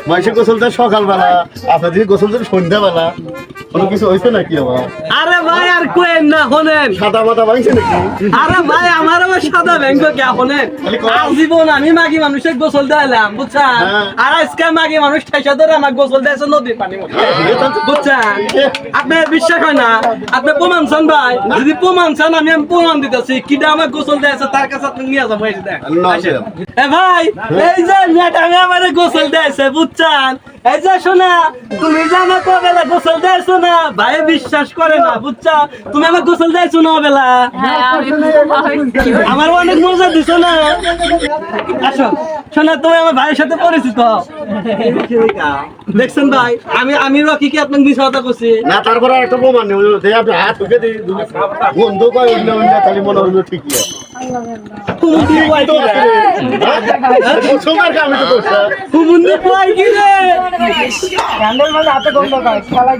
মাইসে গোসল দেয় সকালবেলা, আপনাদের গোসল দেয় সন্ধ্যাবেলা, কোনো কিছু হয়েছে নাকি আমার? আরে ভাই আর কোয়েন না শোনেন, সাদা মাথা ভাঙছে নাকি? আরে ভাই আমার আবার সাদা ব্যাংক কে শোনেন, আজীবন আমি মাগি মানুষের গোসল দিলাম বুঝছেন, আর আজকে মাগি মানুষ ঠাইসা ধরে আমার গোসল দিয়েছে নদীর পানি বুঝছেন। আপনার বিশ্বাস হয় না, আপনি প্রমাণ চান ভাই, যদি প্রমাণ চান আমি প্রমাণ দিতেছি কিটা আমার গোসল দিয়েছে, তার কাছে আপনি নিয়ে যাবো। এই যে এ ভাই, এই যে ম্যাডামে আমার গোসল দিয়েছে বুঝছেন, এই যে শোনা তুমি যে আমার কবেলা গোসল দিয়েছো না, ভাই বিশ্বাস করে না বুঝছো, তুমি আমার গোসল দিয়েছো না বেলা, আমার অনেক মজা দিছো না। আসো শোনা, তুমি আমার ভাইয়ের সাথে পরিচিত দেখছেন ভাই, আমি রকি কি আপনাকে মিশা কথা করছি না, তারপরে একটা প্রমাণ নেই, আপনি হাত ঢুকে দিই বন্ধু কয় অন্য অন্য, তাহলে মনে হলো ঠিকই আছে। আমি তো করছি হাতে